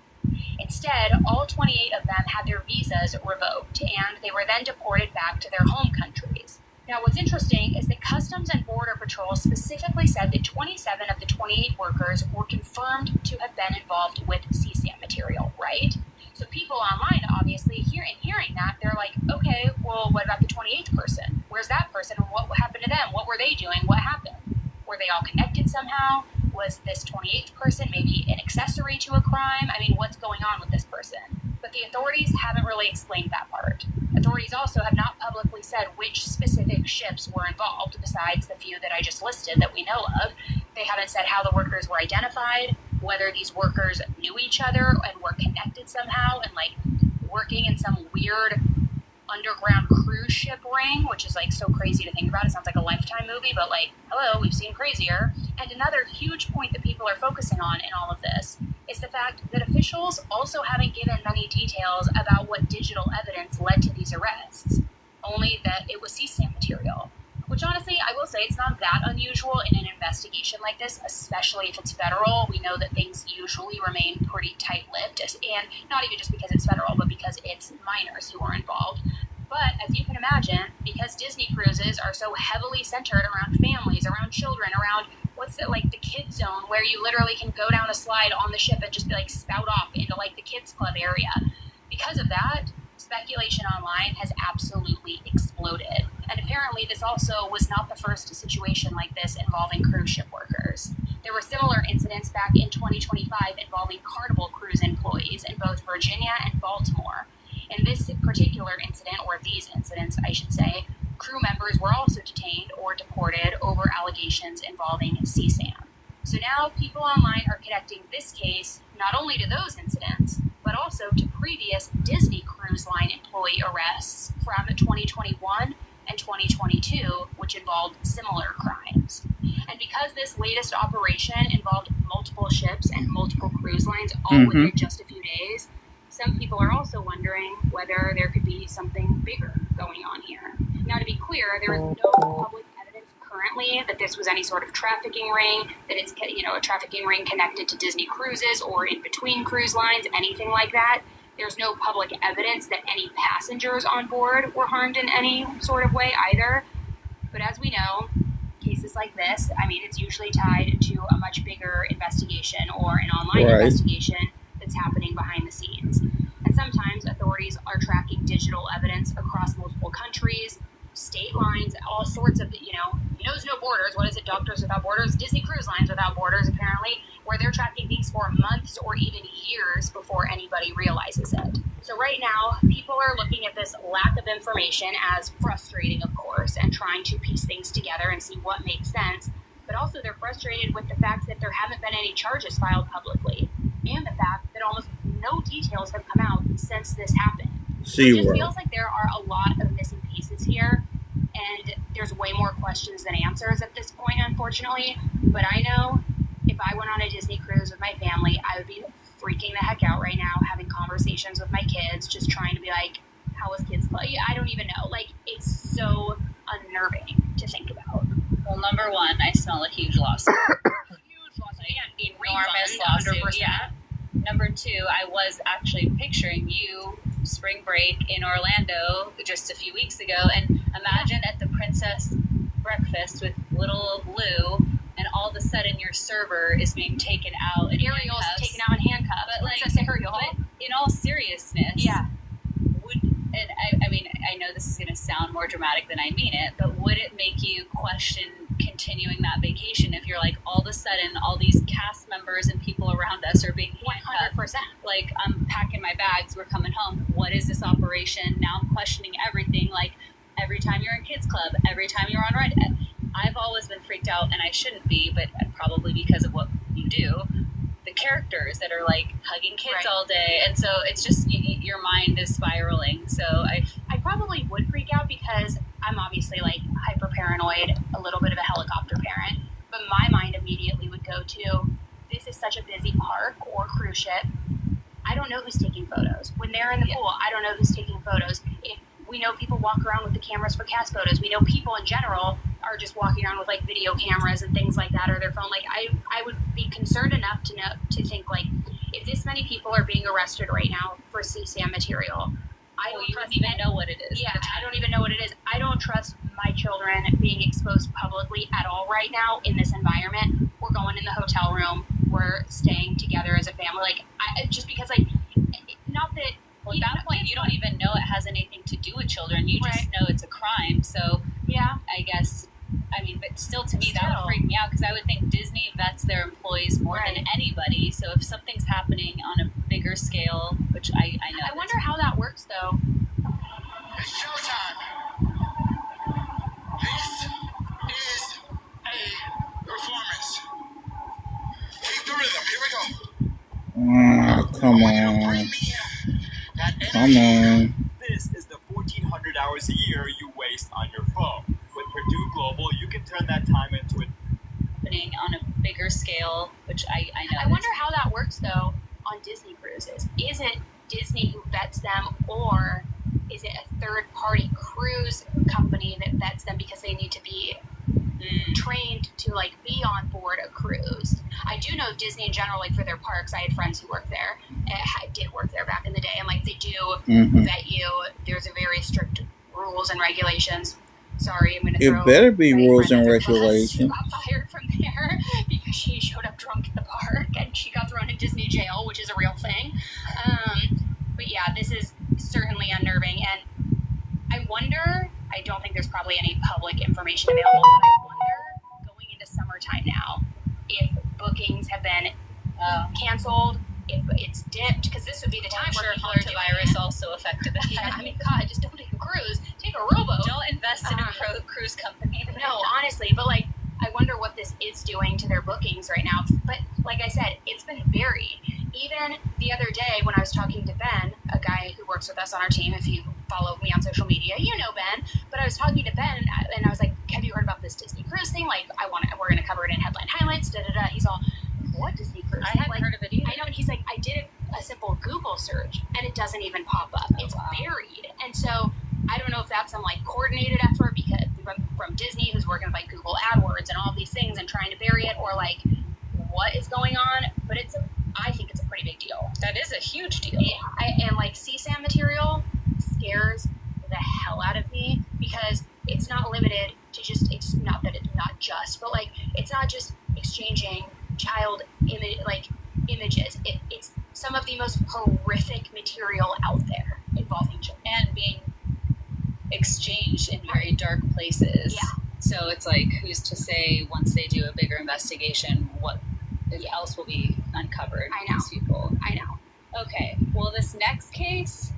Instead, all 28 of them had their visas revoked, and they were then deported back to their home countries. Now, what's interesting is that Customs and Border Patrol specifically said that 27 of the 28 workers were confirmed to have been involved with CSAM material, right? So people online, obviously, hearing that, they're like, okay, well, what about the 28th person? Where's that person? What happened to them? What were they doing? What happened? Were they all connected somehow? Was this 28th person maybe an accessory to a crime? I mean, what's going on with this person? But the authorities haven't really explained that part. Authorities also have not publicly said which specific ships were involved, besides the few that I just listed that we know of. They haven't said how the workers were identified, whether these workers knew each other and were connected somehow and like working in some weird underground cruise ship ring, which is like so crazy to think about. It sounds like a Lifetime movie, but like, hello, we've seen crazier. And another huge point that people are focusing on in all of this is the fact that officials also haven't given many details about what digital evidence led to these arrests, only that it was CSAM material. Which honestly, I will say, it's not that unusual in an investigation like this, especially if it's federal. We know that things usually remain pretty tight-lipped, and not even just because it's federal, but because it's minors who are involved. But as you can imagine, because Disney cruises are so heavily centered around families, around children, around the kids zone, where you literally can go down a slide on the ship and just be like spout off into like the kids club area. Because of that, speculation online has absolutely exploded. And apparently this also was not the first situation like this involving cruise ship workers. There were similar incidents back in 2025 involving Carnival cruise employees in both Virginia and Baltimore. In this particular incident, or these incidents, I should say, crew members were also detained or deported over allegations involving CSAM. So now people online are connecting this case not only to those incidents, but also to previous Disney Cruise Line employee arrests from 2021 and 2022, which involved similar crimes. And because this latest operation involved multiple ships and multiple cruise lines all within just a few days, some people are also wondering whether there could be something bigger going on here. Now, to be clear, there is no public evidence currently that this was any sort of trafficking ring, that it's, a trafficking ring connected to Disney cruises or in between cruise lines, anything like that. There's no public evidence that any passengers on board were harmed in any sort of way either. But as we know, cases like this, it's usually tied to a much bigger investigation or an online investigation that's happening behind the scenes. And sometimes authorities are tracking digital evidence across multiple countries, state lines, all sorts of, knows no borders. What is it? Doctors Without Borders? Disney Cruise Lines Without Borders, apparently, where they're tracking things for months or even years before anybody realizes it. So right now, people are looking at this lack of information as frustrating, of course, and trying to piece things together and see what makes sense. But also they're frustrated with the fact that there haven't been any charges filed publicly, and the fact that almost no details have come out since this happened. It just feels like there are a lot of missing pieces here, and there's way more questions than answers at this point, unfortunately. But I know if I went on a Disney cruise with my family, I would be freaking the heck out right now, having conversations with my kids, just trying to be like, how was kids play? I don't even know. It's so unnerving to think about. Well, number one, I smell a huge lawsuit. Huge lawsuit. And enormous lawsuit, yeah. Number two, I was actually picturing you spring break in Orlando just a few weeks ago, and imagine at the Princess breakfast with little Lou, and all of a sudden your server is being taken out in Ariel's handcuffs. taken out in handcuffs. But Princess Ariel. But in all seriousness, I know this is going to sound more dramatic than I mean it, but would it make you question continuing that vacation if you're like, all of a sudden all these cast members and people around us are being handcuffed? 100%. Like, I'm packing my bags, we're coming home. What is this operation? Now I'm questioning everything. Like, every time you're in Kids Club, every time you're on ride, I've always been freaked out, and I shouldn't be, but probably because of what you do. The characters that are like hugging kids all day, and so it's just your mind is spiraling. So I probably would freak out because I'm obviously like hyper paranoid, a little bit of a helicopter parent, but my mind immediately would go to, this is such a busy park or cruise ship. I don't know who's taking photos. When they're in the pool, I don't know who's taking photos. If we know people walk around with the cameras for cast photos, we know people in general are just walking around with like video cameras and things like that, or their phone. Like I would be concerned enough to think like, if this many people are being arrested right now for CSAM material, I don't even know what it is. Yeah, I don't even know what it is. I don't trust my children being exposed publicly at all right now in this environment. We're going in the hotel room. We're staying together as a family. Just because not that. Well, at that point, you don't even know it has anything to do with children. You just know it's a crime. So, yeah, I guess, but still, to me, that would freak me out, because I would think Disney vets their employees more than anybody. So if something's happening on a bigger scale, which I know. I wonder how that works, though. It's showtime. This is a performance. Keep the rhythm. Here we go. Come on. Come on. This is the 1400 hours a year you waste on your phone. With Purdue Global, you can turn that time into a happening on a bigger scale, which I know. I wonder how that works though on Disney cruises. Is it Disney who vets them, or is it a third-party cruise company that vets them because they need to be trained to like be on board a cruise? I do know Disney in general, like for their parks, I had friends who worked there. I did work there back in the day, and like they do vet you. There's a very strict rules and regulations. Sorry, I'm going to throw. It better be my rules friend and under the bus regulations. who got fired from there because she showed up drunk at the park and she got thrown in Disney jail, which is a real thing. But yeah, this is certainly unnerving, and I wonder. I don't think there's probably any public information available, but I wonder going into summertime now if bookings have been canceled, if it's dipped, because this would be the time where people are doing virus it. also affected that. Yeah, I mean, God, just don't take a cruise. Take a rowboat. Don't invest in a cruise company. No, honestly, but like, I wonder what this is doing to their bookings right now. But like I said, it's been buried. Even the other day when I was talking to Ben, a guy who works with us on our team, if you follow me on social media, you know Ben. But I was talking to Ben, and I was like, "Have you heard about this Disney cruise thing? Like, we're going to cover it in headline highlights." Da da da. He's all, "What Disney cruise?" I hadn't heard of it either. I know, and he's like, "I did a simple Google search, and it doesn't even pop up. It's buried." And so I don't know if that's some like coordinated effort because from Disney, who's working with like Google AdWords and all these things and trying to bury it, or like what is going on. But I think it's a pretty big deal. That is a huge deal. Yeah, and like CSAM material scares the hell out of me because it's not limited to just, it's not that it's not just, but like it's not just exchanging child images. It's some of the most horrific material out there involving children. And being exchanged in very dark places. Yeah. So it's like, who's to say once they do a bigger investigation, what else will be uncovered? I know. These people. I know. Okay. Well, this next case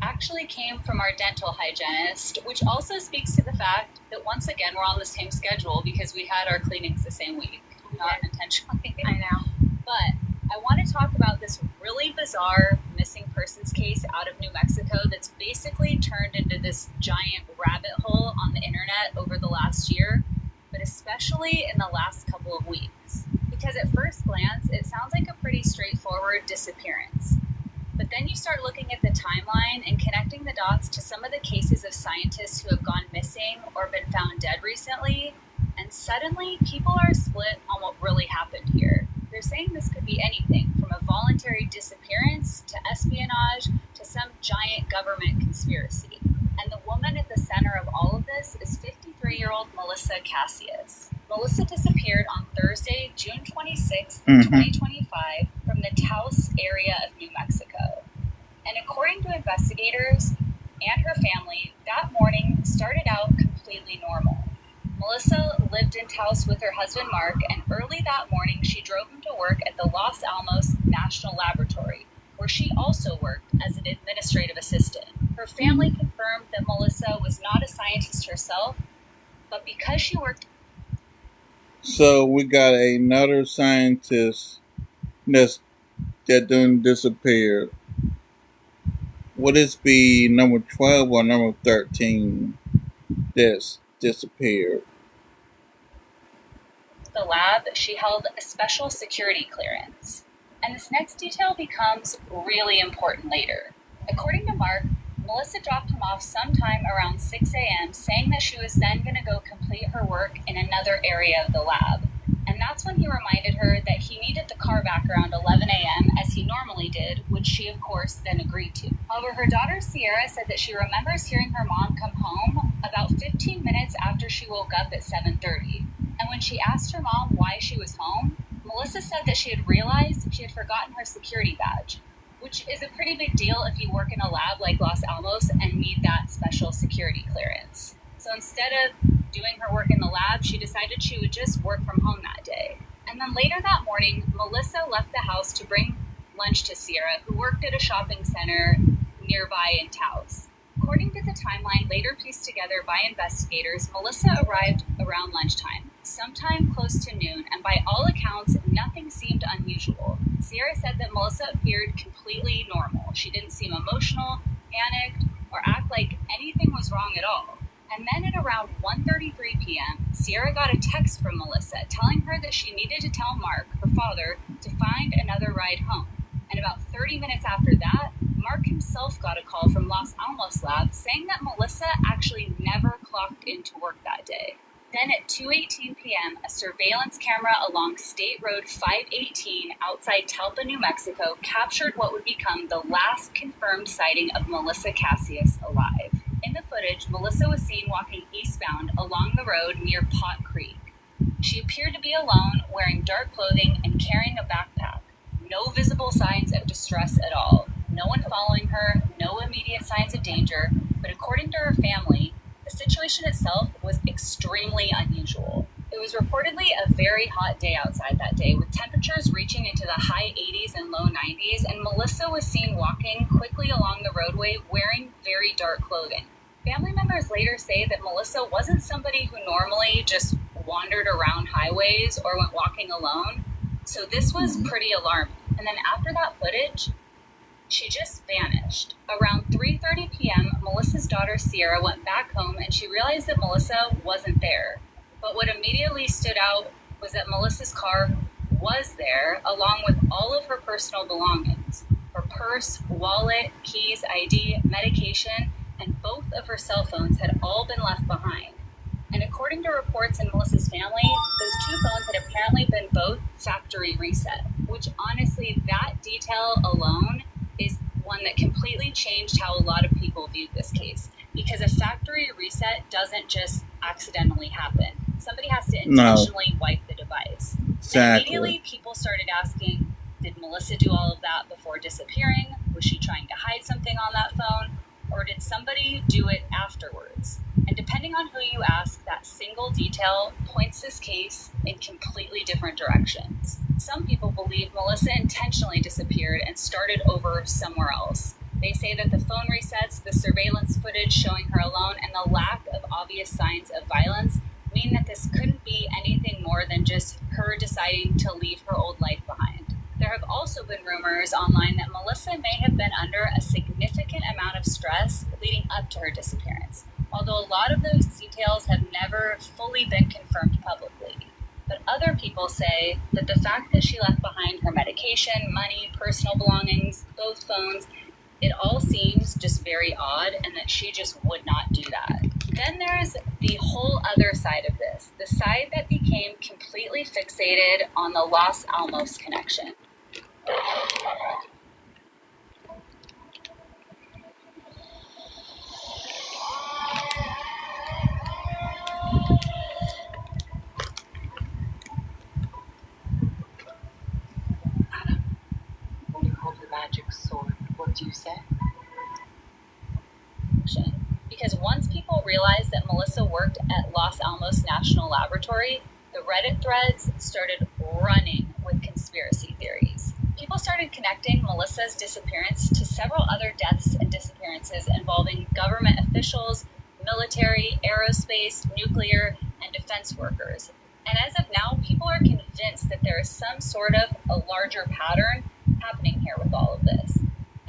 actually came from our dental hygienist, which also speaks to the fact that once again we're on the same schedule because we had our cleanings the same week, not intentionally. I know. But I want to talk about this really bizarre missing persons case out of New Mexico that's basically turned into this giant rabbit hole on the internet over the last year, but especially in the last couple of weeks. Because at first glance, it sounds like a pretty straightforward disappearance. But then you start looking at the timeline and connecting the dots to some of the cases of scientists who have gone missing or been found dead recently, and suddenly people are split on what really happened here. They're saying this could be anything from a voluntary disappearance to espionage to some giant government conspiracy. And the woman at the center of all of this is 53-year-old Melissa Cassius. Melissa disappeared on Thursday, June 26, 2025, from the Taos area of New Mexico. And according to investigators and her family, that morning started out completely normal. Melissa lived in Taos with her husband Mark, and early that morning she drove him to work at the Los Alamos National Laboratory, where she also worked as an administrative assistant. Her family confirmed that Melissa was not a scientist herself, but because she worked... So we got another scientist that done disappeared. Would this be number 12 or number 13 that's disappeared? The lab, she held a special security clearance. And this next detail becomes really important later. According to Mark, Melissa dropped him off sometime around 6 a.m., saying that she was then going to go complete her work in another area of the lab. And that's when he reminded her that he needed the car back around 11 a.m., as he normally did, which she, of course, then agreed to. However, her daughter Sierra said that she remembers hearing her mom come home about 15 minutes after she woke up at 7:30. And when she asked her mom why she was home, Melissa said that she had realized she had forgotten her security badge, which is a pretty big deal if you work in a lab like Los Alamos and need that special security clearance. So instead of doing her work in the lab, she decided she would just work from home that day. And then later that morning, Melissa left the house to bring lunch to Sierra, who worked at a shopping center nearby in Taos. According to the timeline later pieced together by investigators, Melissa arrived around lunchtime, sometime close to noon, and by all accounts, nothing seemed unusual. Sierra said that Melissa appeared completely normal. She didn't seem emotional, panicked, or or act like anything was wrong at all. And then at around 1:33 p.m., Sierra got a text from Melissa telling her that she needed to tell Mark, her father, to find another ride home. And about 30 minutes after that, Mark himself got a call from Los Alamos Lab saying that Melissa actually never clocked into work that day. Then at 2:18 p.m., a surveillance camera along State Road 518 outside Talpa, New Mexico, captured what would become the last confirmed sighting of Melissa Cassius alive. In the footage, Melissa was seen walking eastbound along the road near Pot Creek. She appeared to be alone, wearing dark clothing and carrying a backpack. No visible signs of distress at all. No one following her, no immediate signs of danger, but according to her family, the situation itself was extremely unusual. It was reportedly a very hot day outside that day, with temperatures reaching into the high 80s and low 90s, and Melissa was seen walking quickly along the roadway wearing very dark clothing. Family members later say that Melissa wasn't somebody who normally just wandered around highways or went walking alone, so this was pretty alarming. And then after that footage, she just vanished. Around 3:30 p.m., Melissa's daughter Sierra went back home and she realized that Melissa wasn't there. But what immediately stood out was that Melissa's car was there, along with all of her personal belongings. Her purse, wallet, keys, ID, medication, and both of her cell phones had all been left behind. And according to reports in Melissa's family, those two phones had apparently been both factory reset, which honestly, that detail alone is one that completely changed how a lot of people viewed this case. Because a factory reset doesn't just accidentally happen. Somebody has to intentionally wipe the device. Exactly. And immediately people started asking, did Melissa do all of that before disappearing? Was she trying to hide something on that phone? Or did somebody do it afterwards? And depending on who you ask, that single detail points this case in completely different directions. Some people believe Melissa intentionally disappeared and started over somewhere else. They say that the phone resets, the surveillance footage showing her alone, and the lack of obvious signs of violence mean that this couldn't be anything more than just her deciding to leave her old life behind. There have also been rumors online that Melissa may have been under a significant amount of stress leading up to her disappearance, although a lot of those details have never fully been confirmed publicly. But other people say that the fact that she left behind her medication, money, personal belongings, both phones, it all seems just very odd, and that she just would not do that. Then there's the whole other side of this, the side that became completely fixated on the Los Alamos connection. Adam, when you hold your magic sword, what do you say? Because once people realized that Melissa worked at Los Alamos National Laboratory, the Reddit threads started running with conspiracy theories. People started connecting Melissa's disappearance to several other deaths and disappearances involving government officials, military, aerospace, nuclear, and defense workers. And as of now, people are convinced that there is some sort of a larger pattern happening here with all of this.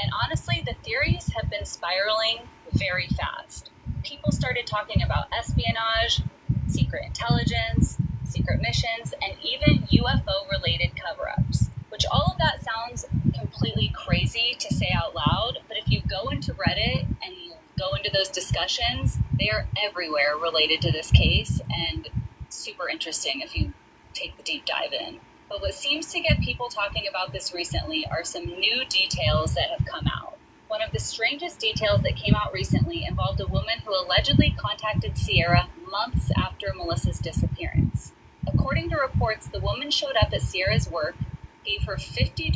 And honestly, the theories have been spiraling very fast. People started talking about espionage, secret intelligence, secret missions, and even UFO-related cover-ups, which all of that sounds completely crazy to say out loud, but if you go into Reddit and you go into those discussions, they are everywhere related to this case, and super interesting if you take the deep dive in. But what seems to get people talking about this recently are some new details that have come out. One of the strangest details that came out recently involved a woman who allegedly contacted Sierra months after Melissa's disappearance. According to reports, the woman showed up at Sierra's work, gave her $50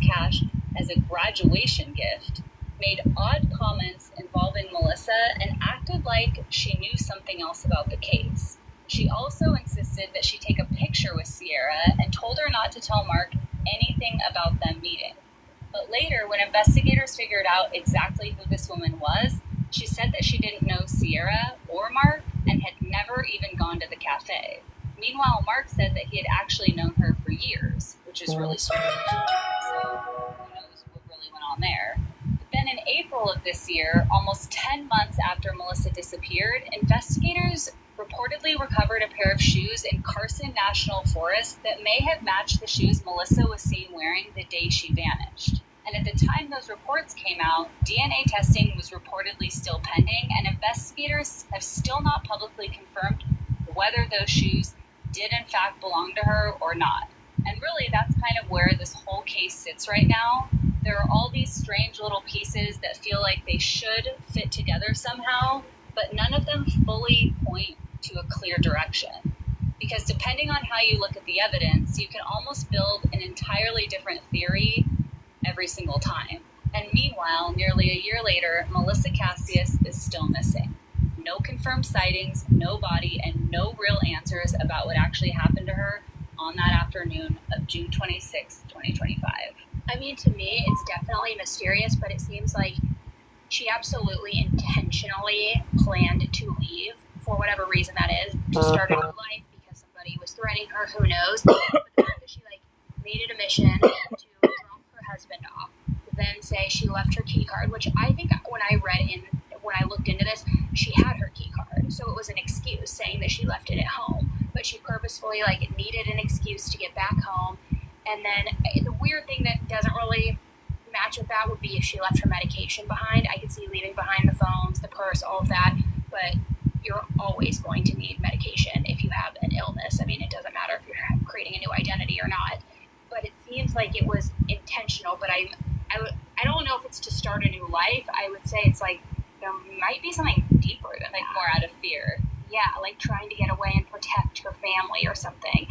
cash as a graduation gift, made odd comments involving Melissa, and acted like she knew something else about the case. She also insisted that she take a picture with Sierra and told her not to tell Mark anything about them meeting. But later, when investigators figured out exactly who this woman was, she said that she didn't know Sierra or Mark and had never even gone to the cafe. Meanwhile, Mark said that he had actually known her for years, which is really strange. So who knows what really went on there. But then in April April of this year, almost 10 months after Melissa disappeared, investigators reportedly recovered a pair of shoes in Carson National Forest that may have matched the shoes Melissa was seen wearing the day she vanished. And at the time those reports came out, DNA testing was reportedly still pending, and investigators have still not publicly confirmed whether those shoes did in fact belong to her or not. And really, that's kind of where this whole case sits right now. There are all these strange little pieces that feel like they should fit together somehow, but none of them fully point to a clear direction. Because depending on how you look at the evidence, you can almost build an entirely different theory every single time. And meanwhile, nearly a year later, Melissa Cassius is still missing. No confirmed sightings, no body, and no real answers about what actually happened to her on that afternoon of June 26, 2025. I mean, to me, it's definitely mysterious, but it seems like she absolutely intentionally planned to leave for whatever reason that is, to start a new life because somebody was threatening her, who knows. But the fact that she made it a mission to drop her husband off, then say she left her key card, which I think when I looked into this, she had her key card, so it was an excuse saying that she left it at home, but she purposefully needed an excuse to get back home. And then the weird thing that doesn't really match with that would be if she left her medication behind. I could see leaving behind the phones, the purse, all of that, but you're always going to need medication if you have an illness. I mean, it doesn't matter if you're creating a new identity or not, but it seems like it was intentional. But I don't know if it's to start a new life. I would say it's there might be something deeper than that. More out of fear. Yeah, trying to get away and protect her family or something.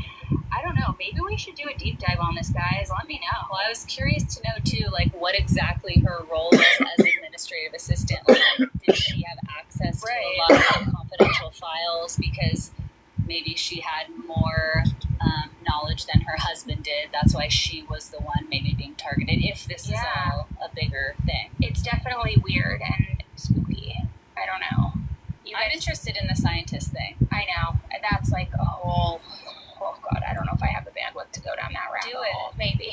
I don't know. Maybe we should do a deep dive on this, guys. Let me know. Well, I was curious to know, too, what exactly her role was as administrative assistant. Did she have access to a lot of confidential files because maybe she had more knowledge than her husband did? That's why she was the one maybe being targeted, if this is all a bigger thing. It's definitely weird and spooky. I don't know. I'm interested in the scientist thing. I know. That's a whole... Oh, God, I don't know if I have the bandwidth to go down that rabbit hole. Maybe.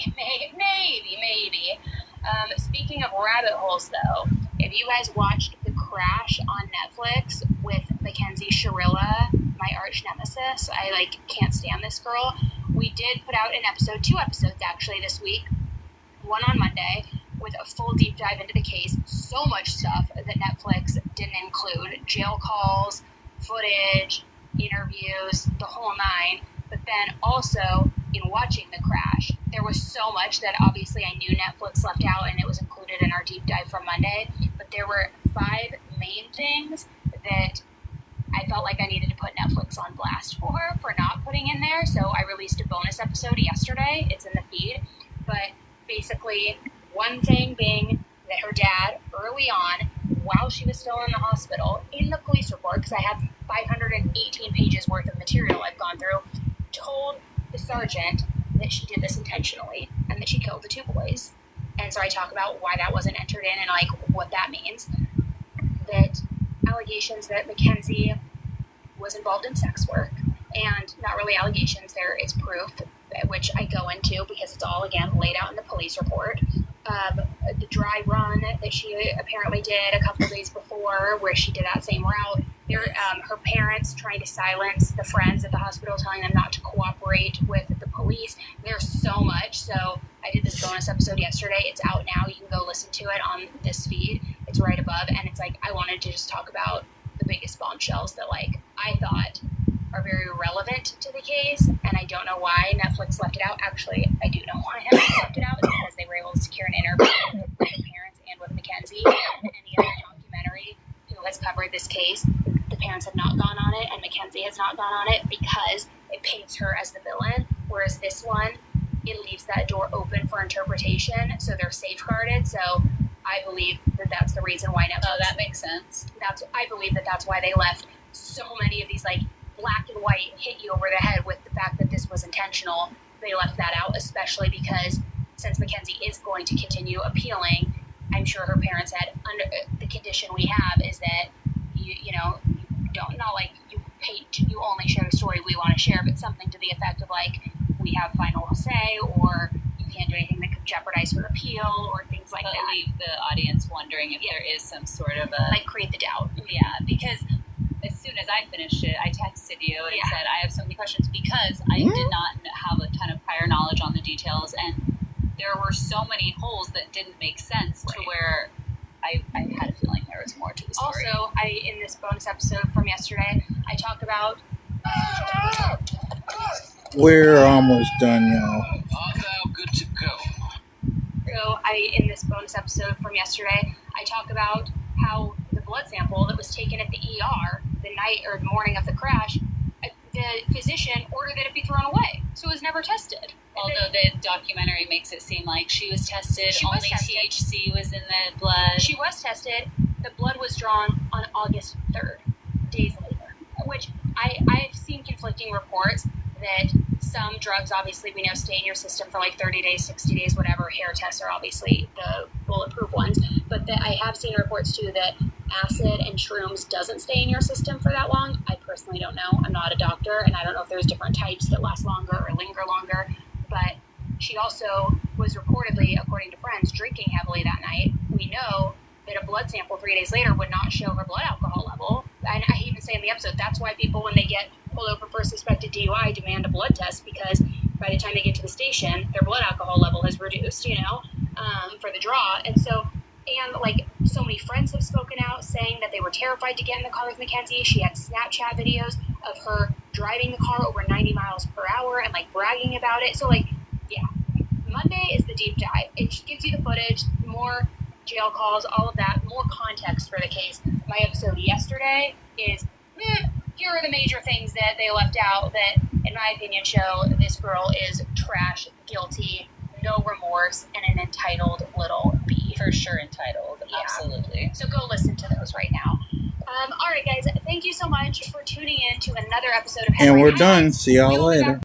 Speaking of rabbit holes, though, if you guys watched The Crash on Netflix with Mackenzie Shirilla, my arch nemesis, I, can't stand this girl. We did put out two episodes, actually, this week. One on Monday, with a full deep dive into the case. So much stuff that Netflix didn't include. Jail calls, footage, interviews, the whole nine. But then also, in watching The Crash, there was so much that obviously I knew Netflix left out, and it was included in our deep dive from Monday. But there were 5 main things that I felt like I needed to put Netflix on blast for not putting in there. So I released a bonus episode yesterday. It's in the feed. But basically, one thing being that her dad, early on, while she was still in the hospital, in the police report, because I have 518 pages worth of material I've gone through, told the sergeant that she did this intentionally and that she killed the 2 boys. And so I talk about why that wasn't entered in and what that means. That allegations that Mackenzie was involved in sex work, and not really allegations, there is proof, which I go into because it's all, again, laid out in the police report. The dry run that she apparently did a couple days before, where she did that same route. Her parents trying to silence the friends at the hospital, telling them not to cooperate with the police. There's so much. So I did this bonus episode yesterday. It's out now. You can go listen to it on this feed. It's right above. And it's I wanted to just talk about the biggest bombshells that I thought are very relevant to the case, and I don't know why Netflix left it out. Actually, I do know why Netflix left it out. It's because they were able to secure an interview with her parents and with Mackenzie, and any other documentary who has covered this case. The parents have not gone on it, and Mackenzie has not gone on it because it paints her as the villain, whereas this one, it leaves that door open for interpretation, so they're safeguarded. So I believe that that's the reason why Netflix... Oh, that makes sense. I believe that that's why they left so many of these, black and white hit you over the head with the fact that this was intentional. They left that out, especially because since Mackenzie is going to continue appealing, I'm sure her parents had, under the condition we have is that you don't, not you only share the story we want to share, but something to the effect of we have final say, or you can't do anything that could jeopardize her appeal, or things like but that. leave the audience wondering if there is some sort of a Like create the doubt. yeah, because as soon as I finished it, I texted you and said I have so many questions because I did not have a ton of prior knowledge on the details, and there were so many holes that didn't make sense to where I had a feeling there was more to the story. Also, in this bonus episode from yesterday, I talk about. We're almost done, y'all. Good to go. So in this bonus episode from yesterday, I talk about how the blood sample that was taken at the ER the night or morning of the crash, the physician ordered that it be thrown away, so it was never tested. Although the documentary makes it seem like she was tested, She was only tested. THC was in the blood. She was tested. The blood was drawn on August 3rd, days later, which I've seen conflicting reports that some drugs, obviously, we know stay in your system for like 30 days, 60 days, whatever. Hair tests are obviously the bulletproof ones. But that I have seen reports, too, that acid and shrooms doesn't stay in your system for that long. I personally don't know. I'm not a doctor, and I don't know if there's different types that last longer or linger longer. But she also was reportedly, according to friends, drinking heavily that night. We know that a blood sample 3 days later would not show her blood alcohol level. And I even say in the episode, that's why people, when they get pulled over for suspected DUI, demand a blood test, because by the time they get to the station, their blood alcohol level has reduced, for the draw. And so, like, so many friends have spoken out saying that they were terrified to get in the car with Mackenzie. She had Snapchat videos of her driving the car over 90 miles per hour and, like, bragging about it. So, like, yeah, Monday is the deep dive. It gives you the footage, more jail calls, all of that, more context for the case. My episode yesterday is, here are the major things that they left out that, in my opinion, show this girl is trash, guilty, no remorse, and an entitled little bee. For sure entitled, Yeah. absolutely. So go listen to those right now. All right, guys, thank you so much for tuning in to another episode of And we're Headline done. Highlights. See y'all We'll be back later.